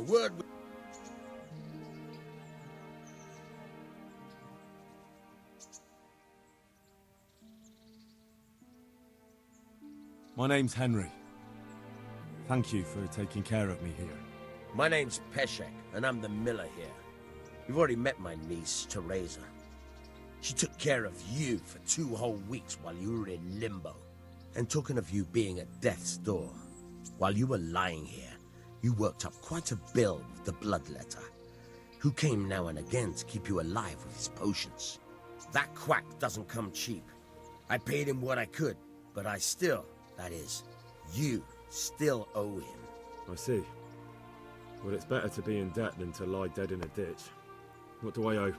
A word with... My name's Henry. Thank you for taking care of me here. My name's Peshek, and I'm the miller here. You've already met my niece, Teresa. She took care of you for 2 whole weeks while you were in limbo. And talking of you being at death's door, while you were lying here, you worked up quite a bill with the bloodletter, who came now and again to keep you alive with his potions. That quack doesn't come cheap. I paid him what I could, but I still, that is, you still owe him. I see. Well, it's better to be in debt than to lie dead in a ditch. What do I owe?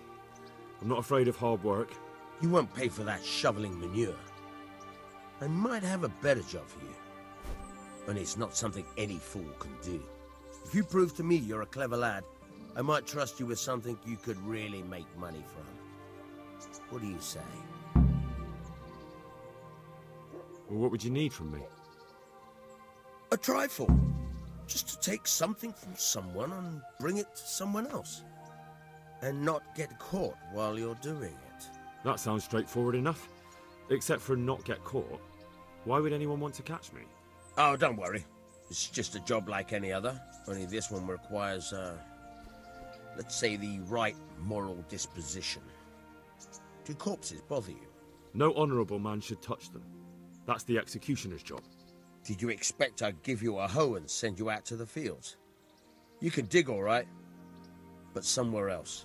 I'm not afraid of hard work. You won't pay for that shoveling manure. I might have a better job for you. And it's not something any fool can do. If you prove to me you're a clever lad, I might trust you with something you could really make money from. What do you say? Well, what would you need from me? A trifle. Just to take something from someone and bring it to someone else. And not get caught while you're doing it. That sounds straightforward enough. Except for not get caught. Why would anyone want to catch me? Oh, don't worry. It's just a job like any other. Only this one requires, let's say the right moral disposition. Do corpses bother you? No honourable man should touch them. That's the executioner's job. Did you expect I'd give you a hoe and send you out to the fields? You can dig all right, but somewhere else.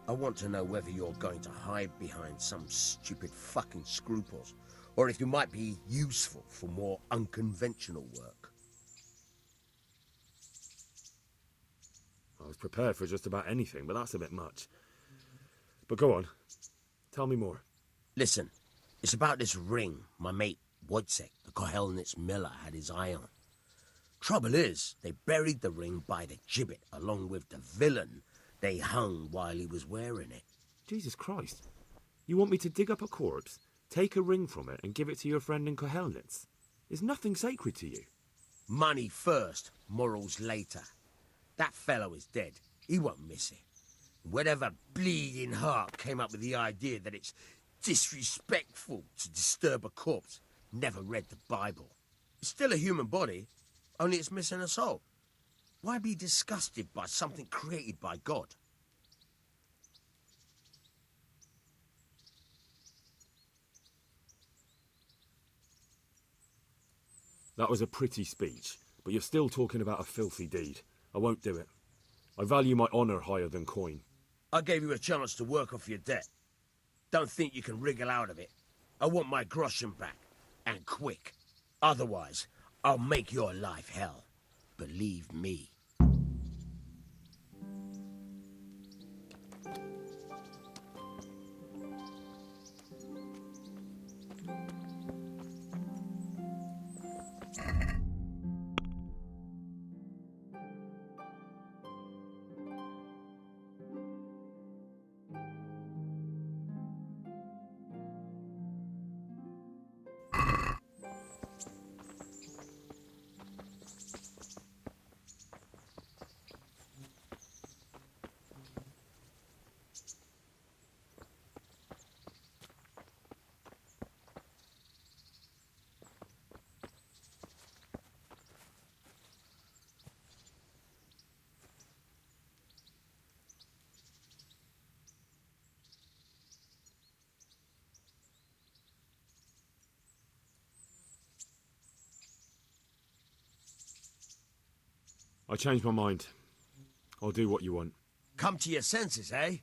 I want to know whether you're going to hide behind some stupid fucking scruples, or if you might be useful for more unconventional work. I was prepared for just about anything, but that's a bit much. But go on. Tell me more. Listen, it's about this ring my mate Wojciech, the Kohelnitz miller, had his eye on. Trouble is, they buried the ring by the gibbet along with the villain they hung while he was wearing it. Jesus Christ. You want me to dig up a corpse, take a ring from it, and give it to your friend in Kohelnitz? Is nothing sacred to you? Money first, morals later. That fellow is dead. He won't miss it. Whatever bleeding heart came up with the idea that it's disrespectful to disturb a corpse never read the Bible. It's still a human body, only it's missing a soul. Why be disgusted by something created by God? That was a pretty speech, but you're still talking about a filthy deed. I won't do it. I value my honour higher than coin. I gave you a chance to work off your debt. Don't think you can wriggle out of it. I want my groschen back, and quick. Otherwise, I'll make your life hell. Believe me. I changed my mind. I'll do what you want. Come to your senses, eh?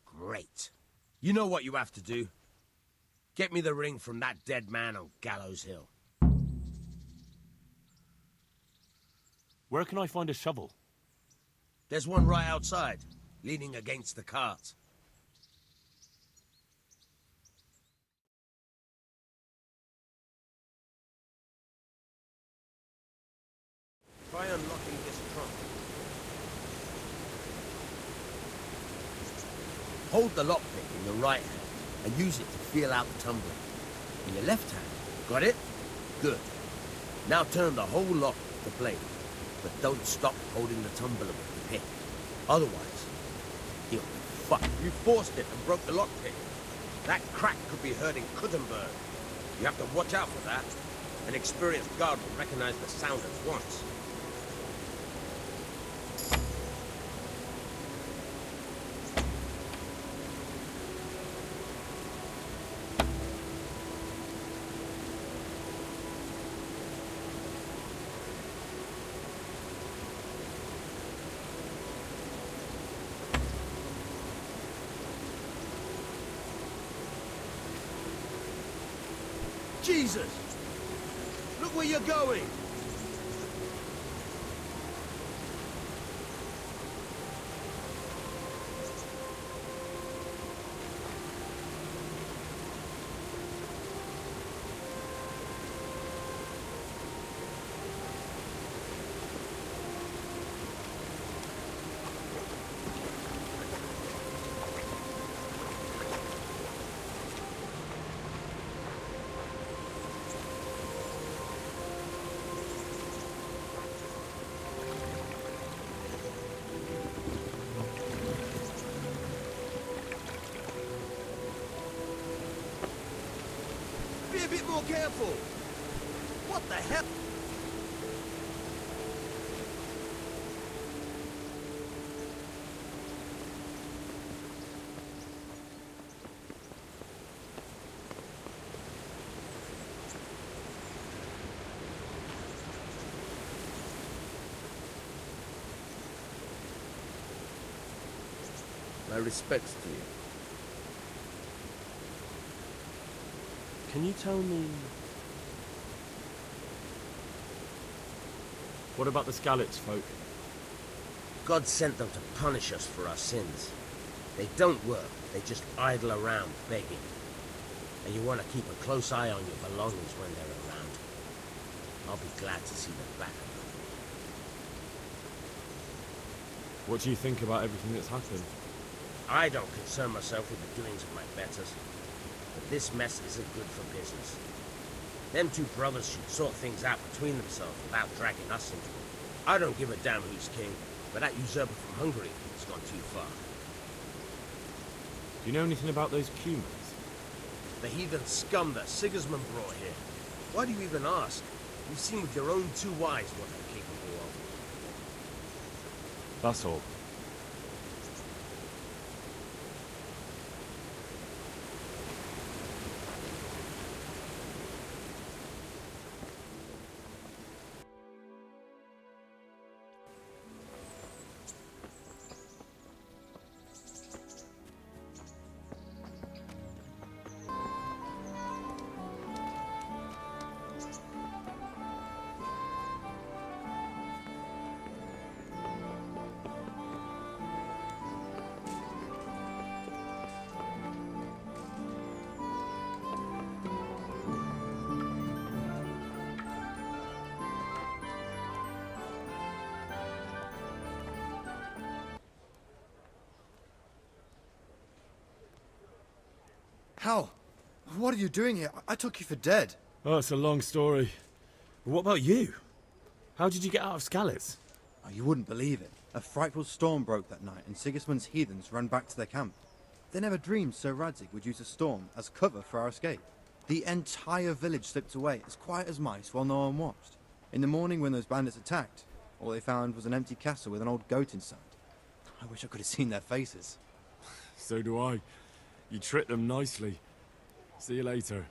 Great. You know what you have to do. Get me the ring from that dead man on Gallows Hill. Where can I find a shovel? There's one right outside, leaning against the cart. Try unlocking this trunk. Hold the lockpick in your right hand and use it to feel out the tumbler. In your left hand. Got it? Good. Now turn the whole lock with the blade. But don't stop holding the tumbler with the pick. Otherwise, you'll be fucked. You forced it and broke the lockpick. That crack could be heard in Kuttenberg. You have to watch out for that. An experienced guard will recognize the sound at once. Jesus! Look where you're going! Be a bit more careful! What the hell? My respects to you. Can you tell me... What about the Skalitz folk? God sent them to punish us for our sins. They don't work, they just idle around begging. And you want to keep a close eye on your belongings when they're around. I'll be glad to see them back. What do you think about everything that's happened? I don't concern myself with the doings of my betters. But this mess isn't good for business. Them two brothers should sort things out between themselves without dragging us into it. I don't give a damn who's king, but that usurper from Hungary has gone too far. Do you know anything about those Cumans? The heathen scum that Sigismund brought here. Why do you even ask? You've seen with your own two eyes what they're capable of. That's all. Hal, what are you doing here? I took you for dead. Oh, it's a long story. But what about you? How did you get out of Skalitz? Oh, you wouldn't believe it. A frightful storm broke that night and Sigismund's heathens ran back to their camp. They never dreamed Sir Radzig would use a storm as cover for our escape. The entire village slipped away as quiet as mice while no one watched. In the morning when those bandits attacked, all they found was an empty castle with an old goat inside. I wish I could have seen their faces. So do I. You tricked them nicely. See you later.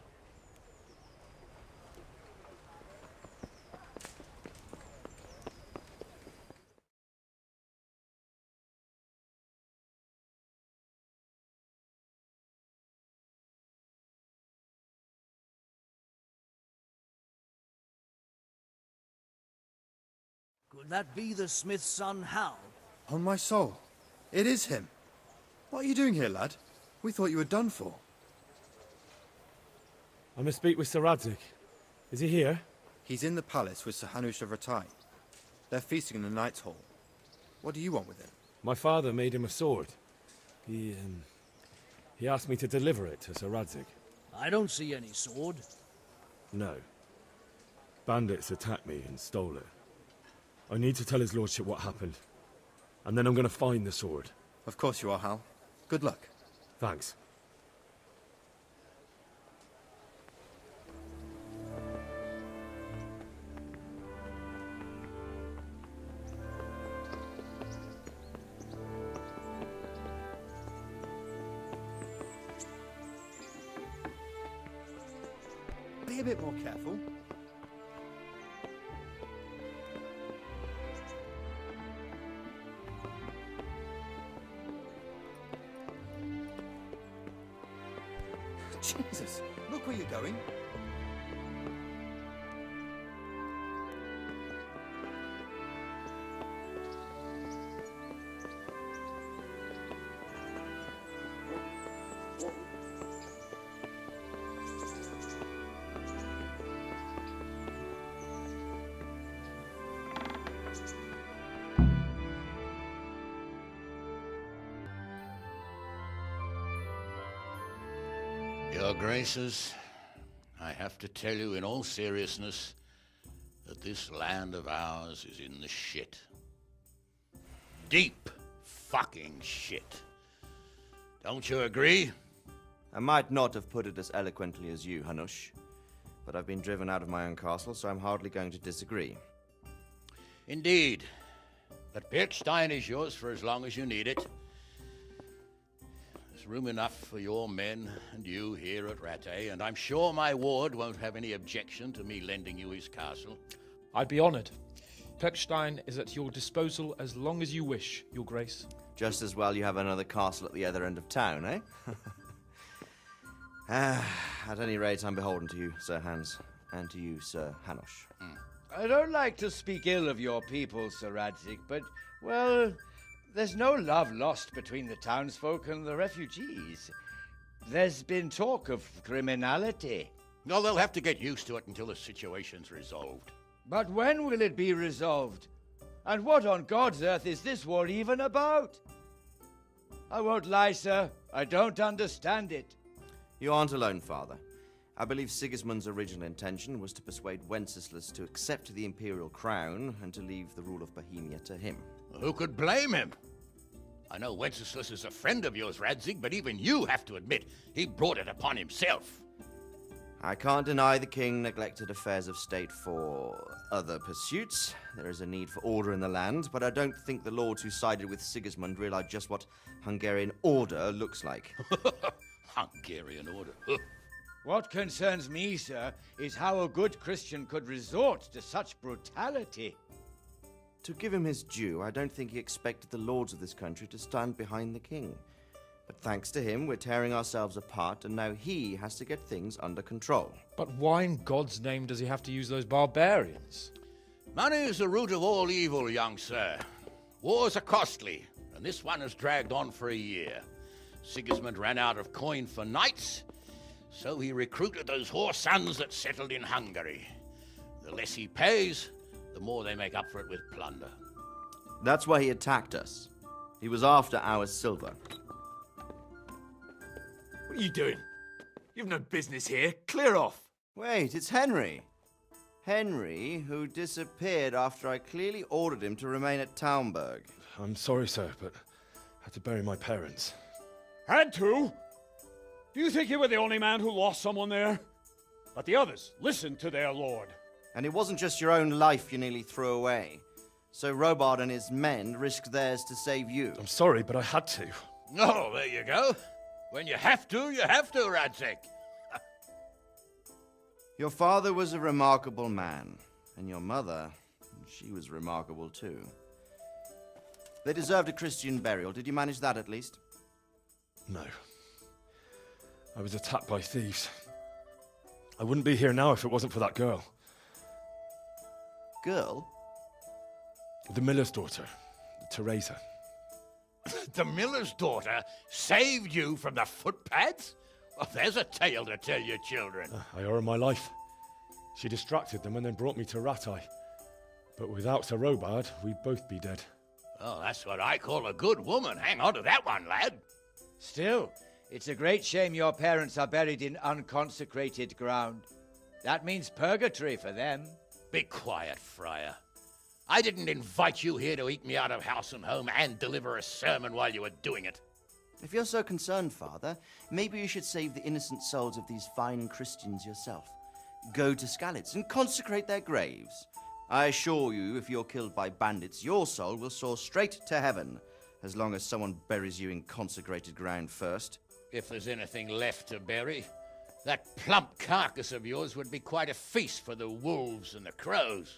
Could that be the smith's son, Hal? On my soul, it is him. What are you doing here, lad? We thought you were done for. I must speak with Sir Radzig. Is he here? He's in the palace with Sir Hanush of Ratai. They're feasting in the Knight's Hall. What do you want with him? My father made him a sword. He asked me to deliver it to Sir Radzig. I don't see any sword. No. Bandits attacked me and stole it. I need to tell his lordship what happened. And then I'm going to find the sword. Of course you are, Hal. Good luck. Thanks. Be a bit more careful. Jesus, look where you're going. Your Graces, I have to tell you in all seriousness that this land of ours is in the shit. Deep fucking shit. Don't you agree? I might not have put it as eloquently as you, Hanush, but I've been driven out of my own castle, so I'm hardly going to disagree. Indeed. But Birkstein is yours for as long as you need it. There's room enough for your men and you here at Rattay, and I'm sure my ward won't have any objection to me lending you his castle. I'd be honored. Pechstein is at your disposal as long as you wish, Your Grace. Just as well you have another castle at the other end of town, eh? At any rate, I'm beholden to you, Sir Hans, and to you, Sir Hanush. I don't like to speak ill of your people, Sir Radzig, but, well, there's no love lost between the townsfolk and the refugees. There's been talk of criminality. Well, they'll have to get used to it until the situation's resolved. But when will it be resolved? And what on God's earth is this war even about? I won't lie, sir. I don't understand it. You aren't alone, Father. I believe Sigismund's original intention was to persuade Wenceslaus to accept the imperial crown and to leave the rule of Bohemia to him. Who could blame him? I know Wenceslaus is a friend of yours, Radzig, but even you have to admit he brought it upon himself. I can't deny the king neglected affairs of state for other pursuits. There is a need for order in the land, but I don't think the lords who sided with Sigismund realized just what Hungarian order looks like. Hungarian order? What concerns me, sir, is how a good Christian could resort to such brutality. To give him his due, I don't think he expected the lords of this country to stand behind the king. But thanks to him, we're tearing ourselves apart, and now he has to get things under control. But why in God's name does he have to use those barbarians? Money is the root of all evil, young sir. Wars are costly, and this one has dragged on for a year. Sigismund ran out of coin for knights, so he recruited those whore sons that settled in Hungary. The less he pays, the more they make up for it with plunder. That's why he attacked us. He was after our silver. What are you doing? You've no business here. Clear off. Wait, it's Henry. Henry, who disappeared after I clearly ordered him to remain at Taunberg. I'm sorry, sir, but I had to bury my parents. Had to? Do you think you were the only man who lost someone there? But the others listened to their lord. And it wasn't just your own life you nearly threw away. So Robard and his men risked theirs to save you. I'm sorry, but I had to. Oh, there you go. When you have to, Radzig. Your father was a remarkable man, and your mother, she was remarkable too. They deserved a Christian burial. Did you manage that at least? No. I was attacked by thieves. I wouldn't be here now if it wasn't for that girl. Girl? The miller's daughter, Teresa. The miller's daughter saved you from the footpads? Well, there's a tale to tell your children. I owe her my life. She distracted them and then brought me to Rattay. But without Sir Robard, we'd both be dead. Oh, that's what I call a good woman. Hang on to that one, lad. Still, it's a great shame your parents are buried in unconsecrated ground. That means purgatory for them. Be quiet, Friar. I didn't invite you here to eke me out of house and home and deliver a sermon while you were doing it. If you're so concerned, Father, maybe you should save the innocent souls of these fine Christians yourself. Go to Skalitz and consecrate their graves. I assure you, if you're killed by bandits, your soul will soar straight to heaven, as long as someone buries you in consecrated ground first. If there's anything left to bury, that plump carcass of yours would be quite a feast for the wolves and the crows.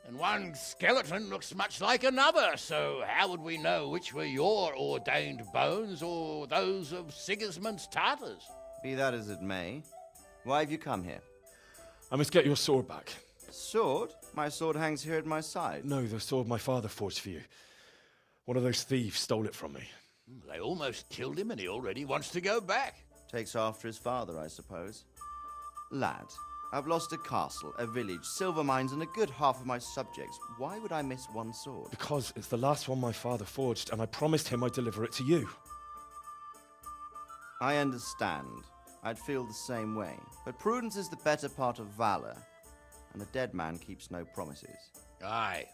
And one skeleton looks much like another, so how would we know which were your ordained bones or those of Sigismund's Tartars? Be that as it may, why have you come here? I must get your sword back. Sword? My sword hangs here at my side. No, the sword my father forged for you. One of those thieves stole it from me. They almost killed him and he already wants to go back. Takes after his father, I suppose. Lad, I've lost a castle, a village, silver mines, and a good half of my subjects. Why would I miss one sword? Because it's the last one my father forged, and I promised him I'd deliver it to you. I understand. I'd feel the same way. But prudence is the better part of valor, and a dead man keeps no promises. Aye.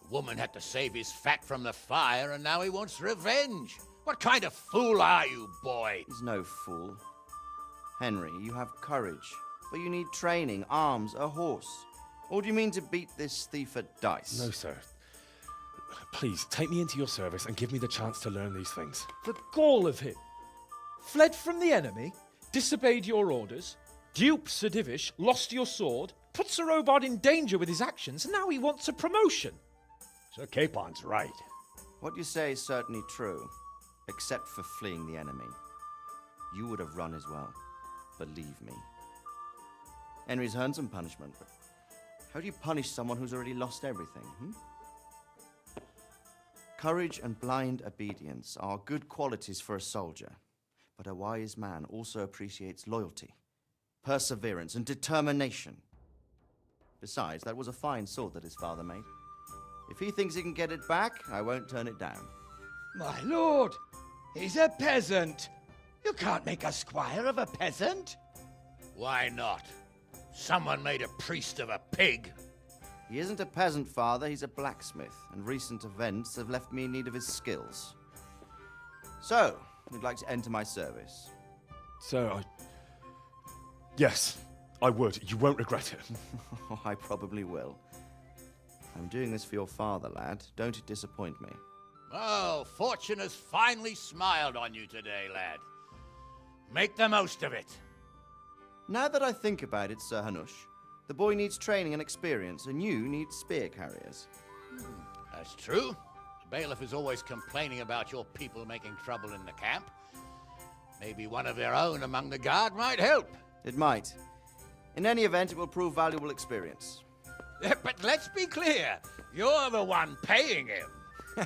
The woman had to save his fat from the fire, and now he wants revenge. What kind of fool are you, boy? He's no fool. Henry, you have courage, but you need training, arms, a horse. Or do you mean to beat this thief at dice? No, sir. Please, take me into your service and give me the chance to learn these things. The gall of him! Fled from the enemy, disobeyed your orders, duped Sir Divish, lost your sword, put Sir Robard in danger with his actions, and now he wants a promotion. Sir Capon's right. What you say is certainly true, except for fleeing the enemy. You would have run as well, believe me. Henry's earned some punishment, but how do you punish someone who's already lost everything, Courage and blind obedience are good qualities for a soldier, but a wise man also appreciates loyalty, perseverance, and determination. Besides, that was a fine sword that his father made. If he thinks he can get it back, I won't turn it down. My lord, he's a peasant. You can't make a squire of a peasant. Why not? Someone made a priest of a pig. He isn't a peasant, father, he's a blacksmith, and recent events have left me in need of his skills. So, would like to enter my service? Sir, Yes, I would. You won't regret it. I probably will. I'm doing this for your father, lad. Don't it disappoint me. Oh, fortune has finally smiled on you today, lad. Make the most of it. Now that I think about it, Sir Hanush, the boy needs training and experience, and you need spear carriers. That's true. The bailiff is always complaining about your people making trouble in the camp. Maybe one of their own among the guard might help. It might. In any event, it will prove valuable experience. But let's be clear. You're the one paying him.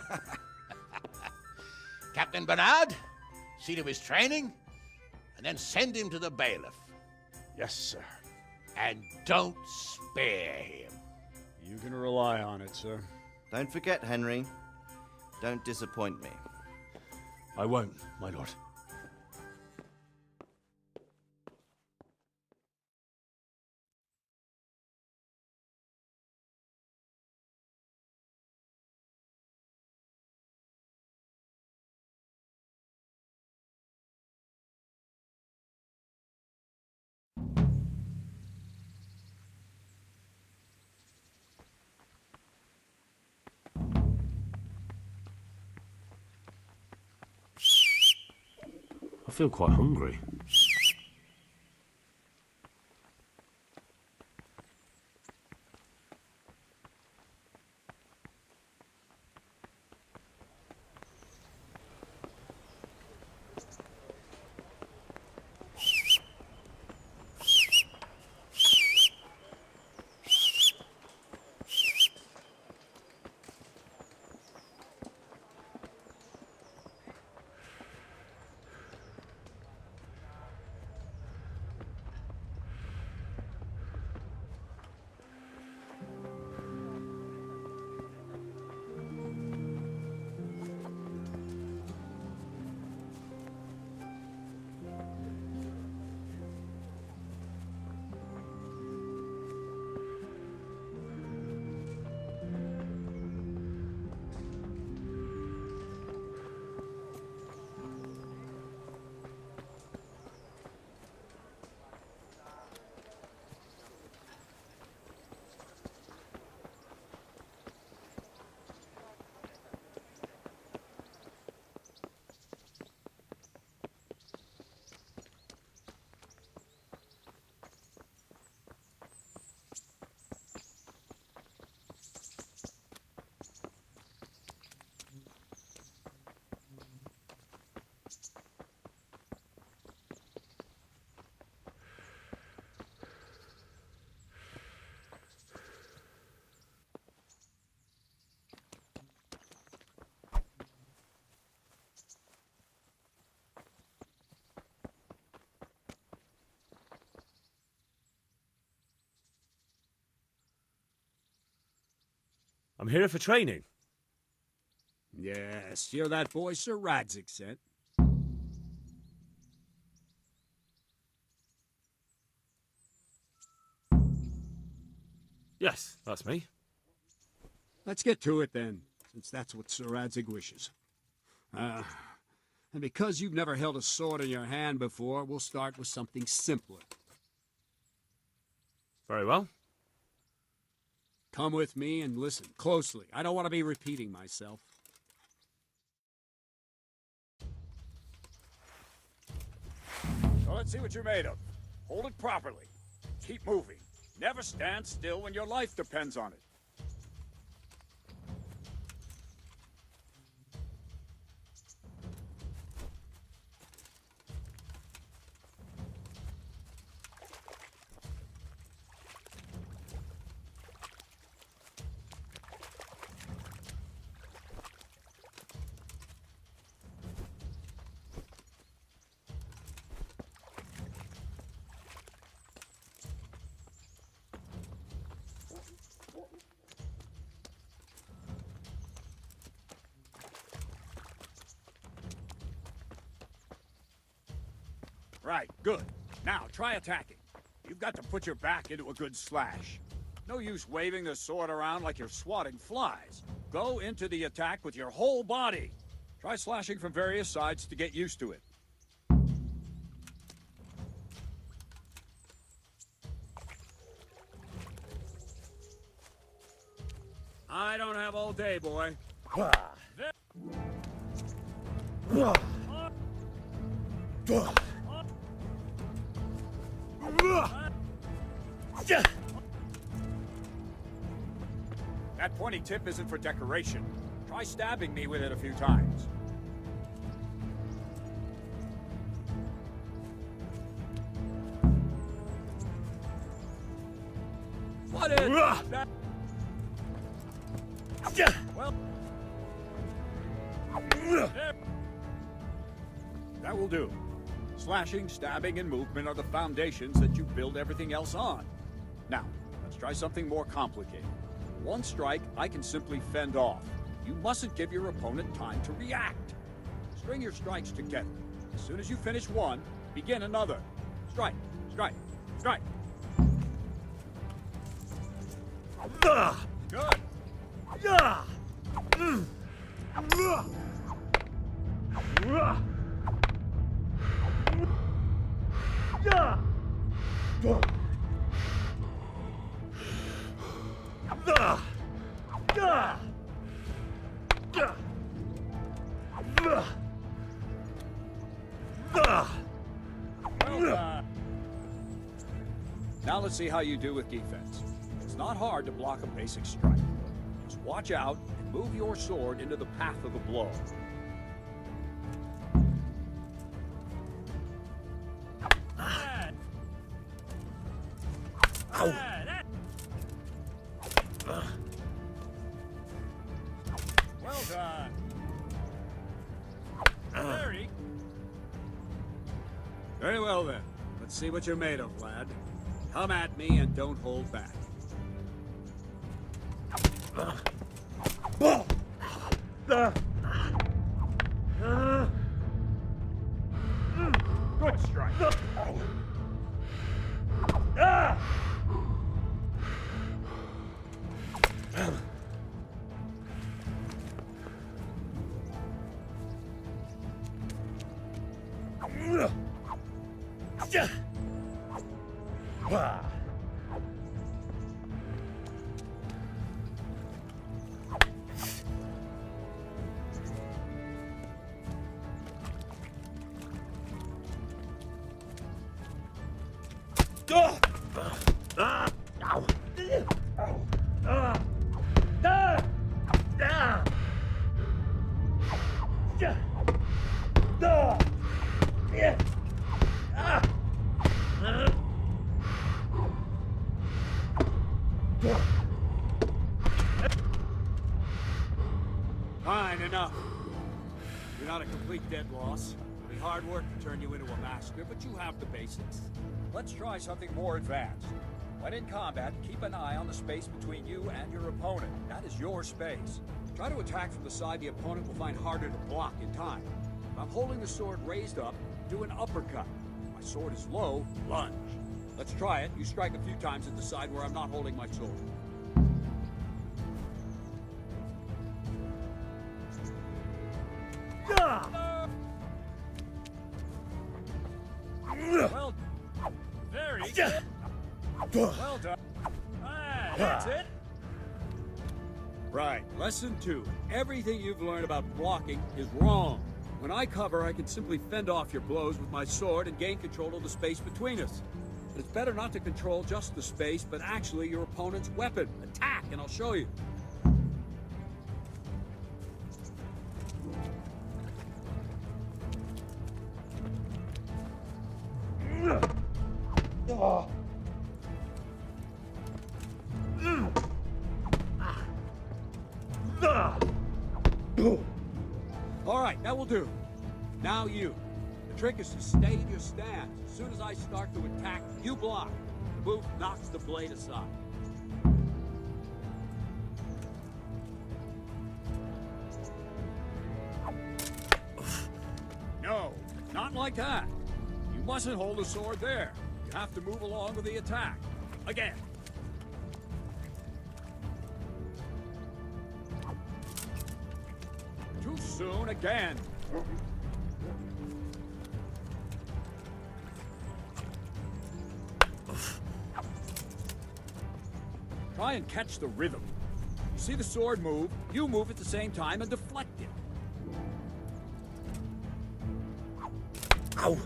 Captain Bernard, see to his training, and then send him to the bailiff. Yes, sir. And don't spare him. You can rely on it, sir. Don't forget, Henry. Don't disappoint me. I won't, my lord. I feel quite hungry. I'm here for training. Yes, you're that boy Sir Radzig sent. Yes, that's me. Let's get to it then, since that's what Sir Radzig wishes. And because you've never held a sword in your hand before, we'll start with something simpler. Very well. Come with me and listen closely. I don't want to be repeating myself. So let's see what you're made of. Hold it properly. Keep moving. Never stand still when your life depends on it. Right, good. Now, try attacking. You've got to put your back into a good slash. No use waving the sword around like you're swatting flies. Go into the attack with your whole body. Try slashing from various sides to get used to it. I don't have all day, boy. That pointy tip isn't for decoration. Try stabbing me with it a few times. What is that? Well, that will do. Slashing, stabbing, and movement are the foundations that you build everything else on. Now, let's try something more complicated. One strike, I can simply fend off. You mustn't give your opponent time to react. String your strikes together. As soon as you finish one, begin another. Strike, strike, strike. Good. Now let's see how you do with defense. It's not hard to block a basic strike. Just watch out and move your sword into the path of the blow. Well done. Very well then. Let's see what you're made of, lad. Come at me and don't hold back. Good strike. Fine, enough. You're not a complete dead loss. It'll be hard work to turn you into a massacre, but you have the basics. Let's try something more advanced. When in combat, keep an eye on the space between you and your opponent. That is your space. Try to attack from the side the opponent will find harder to block in time. If I'm holding the sword raised up, do an uppercut. If my sword is low, lunge. Let's try it. You strike a few times at the side where I'm not holding my sword. Well, very good. Well done. Ah, that's it. Right. Lesson 2. Everything you've learned about blocking is wrong. When I cover, I can simply fend off your blows with my sword and gain control of the space between us. But it's better not to control just the space, but actually your opponent's weapon. Attack, and I'll show you. All right, that will do. Now you. The trick is to stay in your stance. As soon as I start to attack, you block. The move knocks the blade aside. No, not like that. You mustn't hold the sword there. You have to move along with the attack. Again. Too soon again. Try and catch the rhythm. You see the sword move, you move at the same time and deflect it. Ow!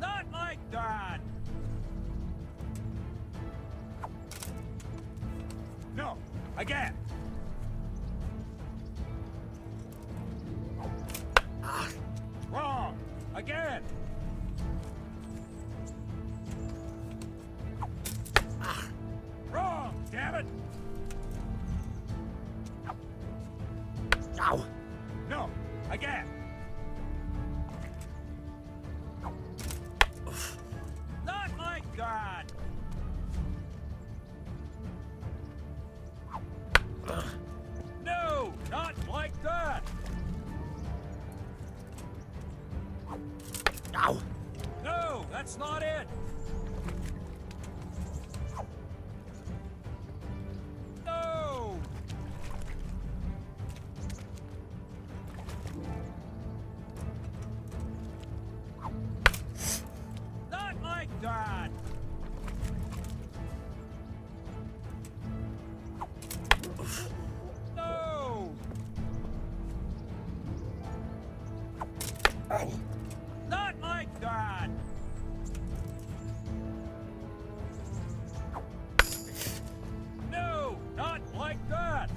Not like that! No, again! Wrong! Again! Wrong! Damn it! Ow! No! Again! Not like that! No! Not like that! Ow! No, that's not it! No! Not like that! No! Ow! Not like that! No, not like that!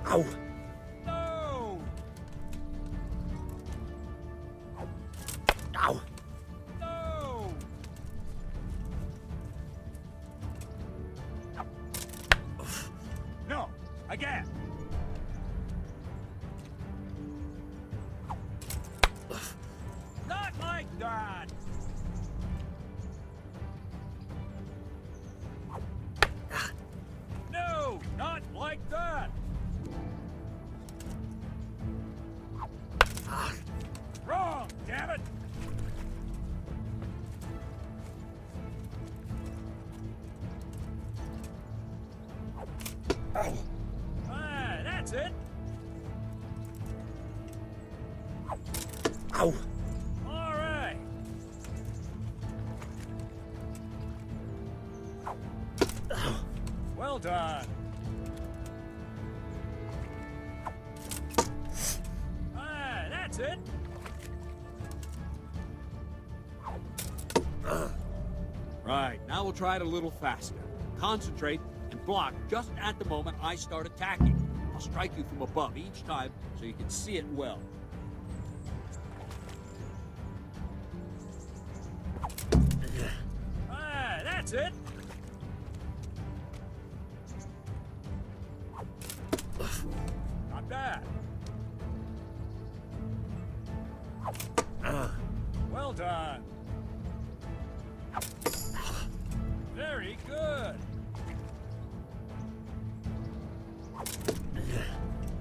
Ow! No! Ow! No! No! Again! Not like that! No, not like that! Wrong, damn it! Ah, that's it! Ow! All right. Well done. Ah, that's it. Right, now we'll try it a little faster. Concentrate and block just at the moment I start attacking. I'll strike you from above each time so you can see it well. Ah, that's it. Not bad. Well done. Very good.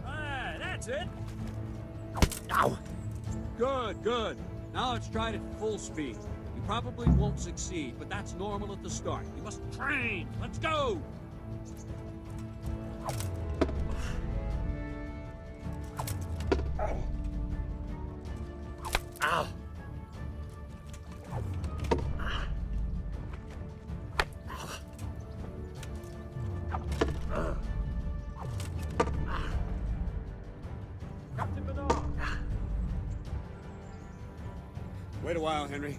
Ah, that's it. Ow! Good, good. Now let's try it at full speed. You probably won't succeed, but that's normal at the start. You must train. Let's go! Ow! Captain Bernard. Wait a while, Henry.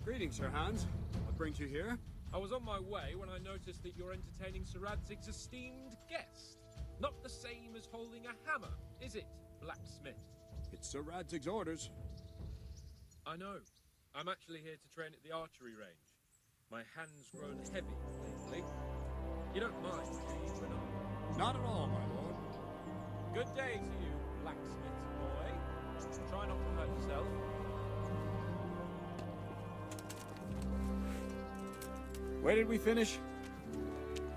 Greetings, Sir Hans. What brings you here? I was on my way when I noticed that you're entertaining Sir Radzig's esteemed guest. Not the same as holding a hammer, is it, blacksmith? It's Sir Radzig's orders. I know. I'm actually here to train at the archery range. My hand's grown heavy lately. You don't mind, do you, Bernard? Not at all, my lord. Good day to you, blacksmith boy. Try not to hurt yourself. Where did we finish?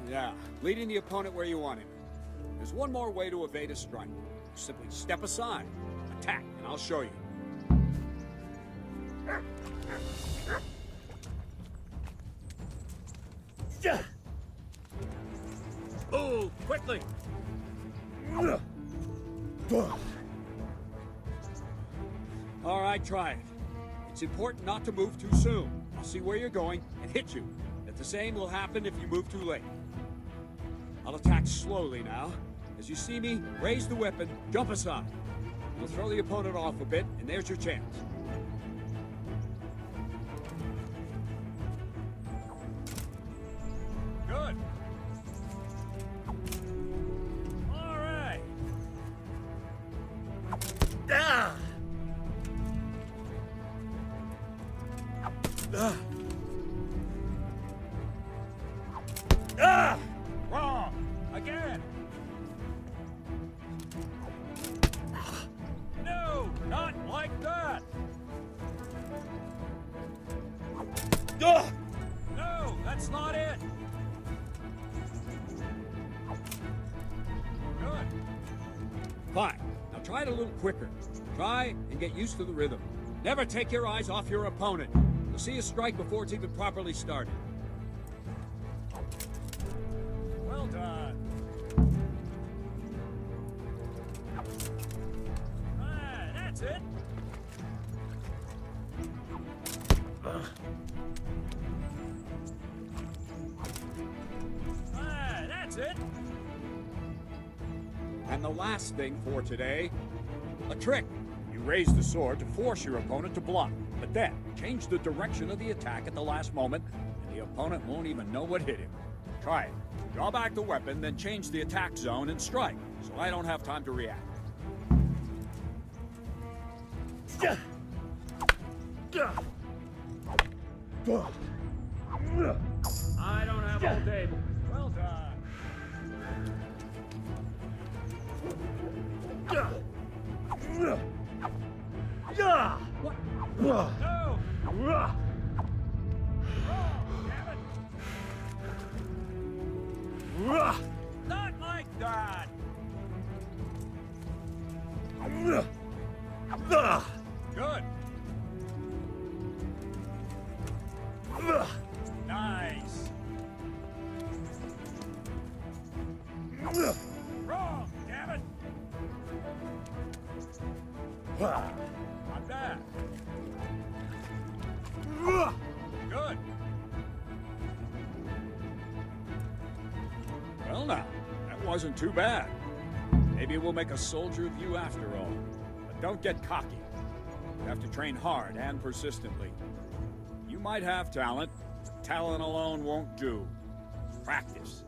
Yeah, leading the opponent where you want him. There's one more way to evade a strike. Simply step aside, attack, and I'll show you. Oh, quickly! All right, try it. It's important not to move too soon. I'll see where you're going and hit you. The same will happen if you move too late. I'll attack slowly now. As you see me, raise the weapon, jump aside. You'll throw the opponent off a bit, and there's your chance. Good. All right. Ah! Ah! Ah! Wrong! Again! No! Not like that! Ah! No! That's not it! Good. Fine. Now try it a little quicker. Try and get used to the rhythm. Never take your eyes off your opponent. You'll see a strike before it's even properly started. Well done. Ah, that's it. Ah, that's it. And the last thing for today, a trick. You raise the sword to force your opponent to block, but then change the direction of the attack at the last moment, and the opponent won't even know what hit him. Try it. Draw back the weapon, then change the attack zone and strike, so I don't have time to react. I don't have all day. Well done. What? No! Wrong! Damn it! Not like that! Good! Nice! Wrong! Damn it! Not bad. Good. Well now, that wasn't too bad. Maybe we'll make a soldier of you after all. But don't get cocky. You have to train hard and persistently. You might have talent, but talent alone won't do. Practice.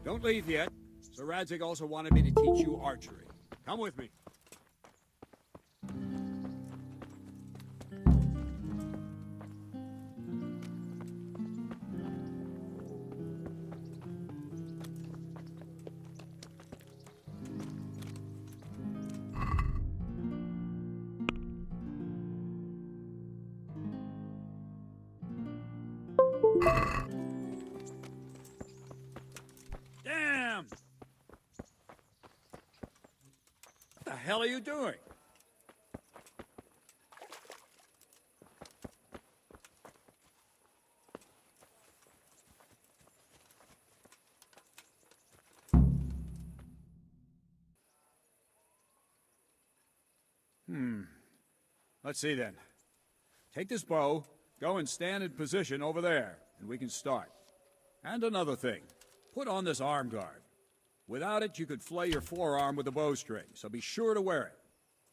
Don't leave yet. Sir Radzig also wanted me to teach you archery. Come with me. Damn! What the hell are you doing? Let's see then. Take this bow, go and stand in position over there, and we can start. And another thing, put on this arm guard. Without it, you could flay your forearm with a bowstring, so be sure to wear it.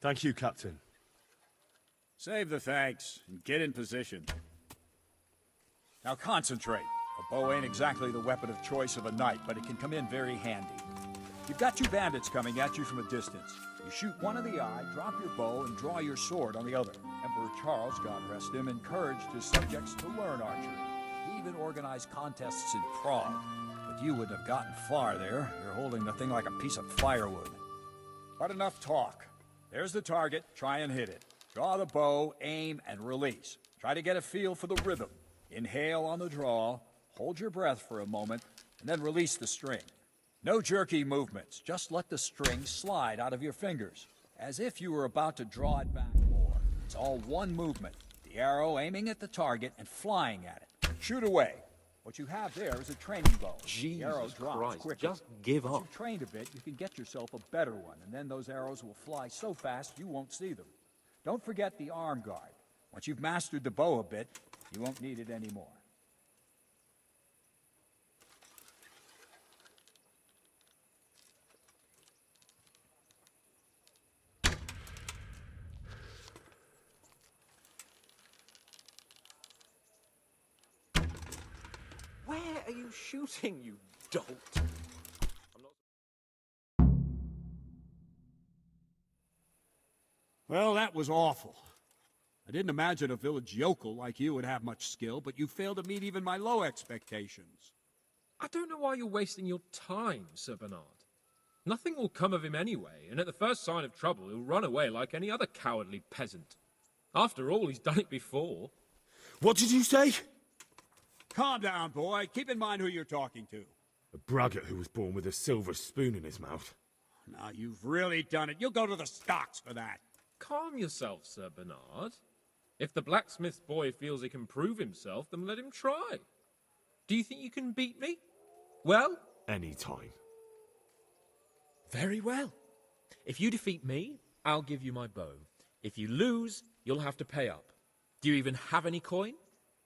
Thank you, Captain. Save the thanks, and get in position. Now concentrate. A bow ain't exactly the weapon of choice of a knight, but it can come in very handy. You've got two bandits coming at you from a distance. You shoot one in the eye, drop your bow, and draw your sword on the other. Emperor Charles, God rest him, encouraged his subjects to learn archery. He even organized contests in Prague. But you wouldn't have gotten far there. You're holding the thing like a piece of firewood. But enough talk. There's the target. Try and hit it. Draw the bow, aim, and release. Try to get a feel for the rhythm. Inhale on the draw, hold your breath for a moment, and then release the string. No jerky movements. Just let the string slide out of your fingers, as if you were about to draw it back more. It's all one movement. The arrow aiming at the target and flying at it. Shoot away. What you have there is a training bow. Jesus the arrow drops Christ, quickly. just give Once up. you've trained a bit, you can get yourself a better one, and then those arrows will fly so fast you won't see them. Don't forget the arm guard. Once you've mastered the bow a bit, you won't need it anymore. Where are you shooting, you dolt? Well, that was awful. I didn't imagine a village yokel like you would have much skill, but you failed to meet even my low expectations. I don't know why you're wasting your time, Sir Bernard. Nothing will come of him anyway, and at the first sign of trouble he'll run away like any other cowardly peasant. After all, he's done it before. What did you say? Calm down, boy. Keep in mind who you're talking to. A braggart who was born with a silver spoon in his mouth. Now, you've really done it. You'll go to the stocks for that. Calm yourself, Sir Bernard. If the blacksmith's boy feels he can prove himself, then let him try. Do you think you can beat me? Well? Any time. Very well. If you defeat me, I'll give you my bow. If you lose, you'll have to pay up. Do you even have any coin?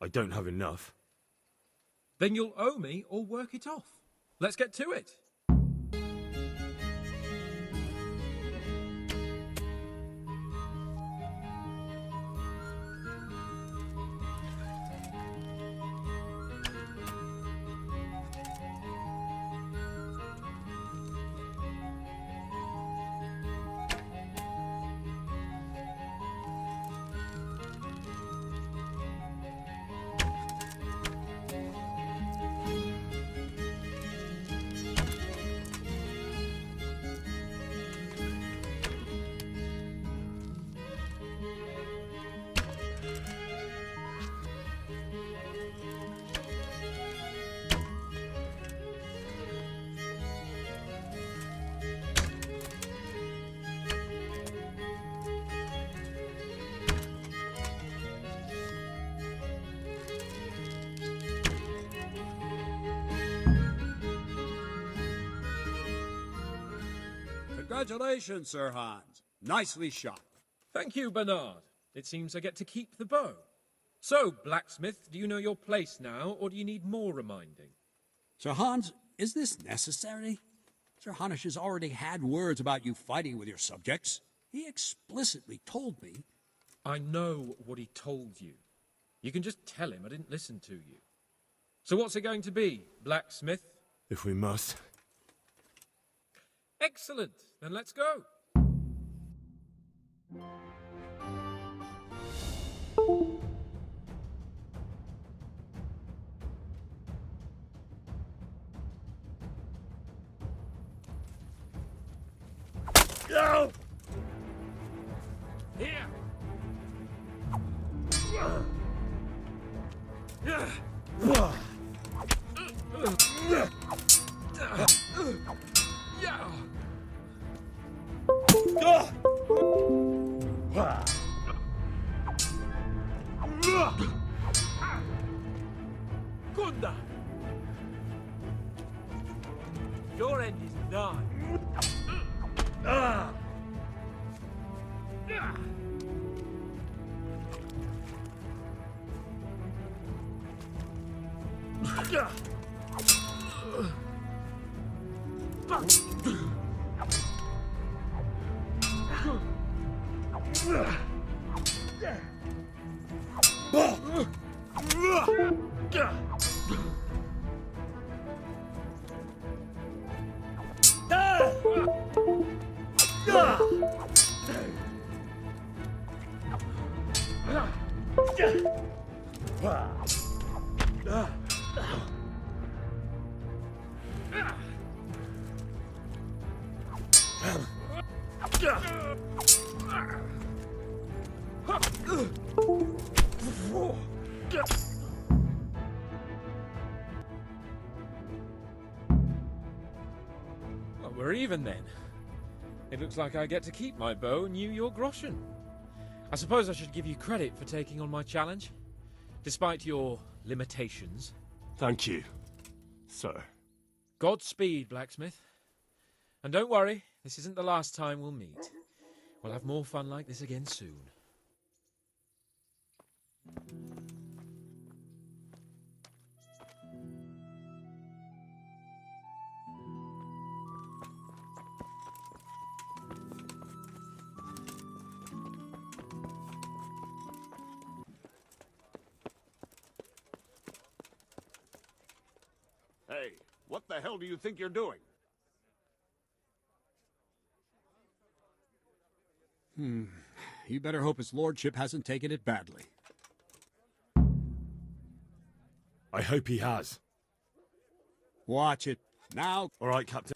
I don't have enough. Then you'll owe me or work it off. Let's get to it. Congratulations, Sir Hans. Nicely shot. Thank you, Bernard. It seems I get to keep the bow. So, blacksmith, do you know your place now, or do you need more reminding? Sir Hans, is this necessary? Sir Hanush has already had words about you fighting with your subjects. He explicitly told me. I know what he told you. You can just tell him I didn't listen to you. So what's it going to be, blacksmith? If we must. Excellent. Then let's go. Go! Here. Kunda! Your end is nigh. Well, we're even then. It looks like I get to keep my bow and you your groschen. I suppose I should give you credit for taking on my challenge, despite your limitations. Thank you, sir. Godspeed, blacksmith. And don't worry, this isn't the last time we'll meet. We'll have more fun like this again soon. Hey, what the hell do you think you're doing? You better hope his lordship hasn't taken it badly. I hope he has. Watch it. Now... All right, Captain.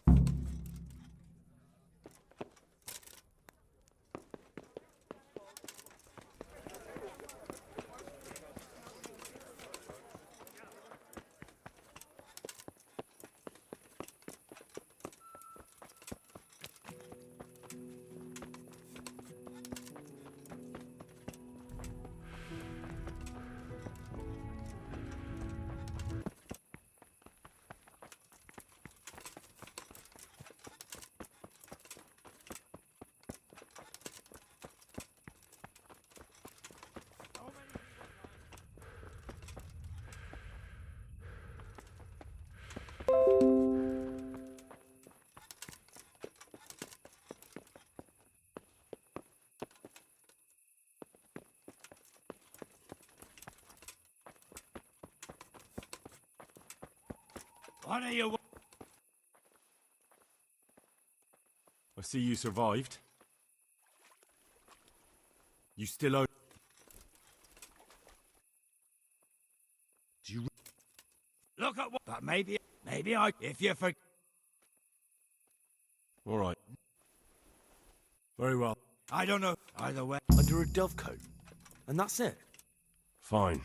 What are you... I see you survived. You still owe... Do you... Look at what... But maybe I... If you forget... All right. Very well. I don't know. Either way... Under a dovecoat. And that's it? Fine.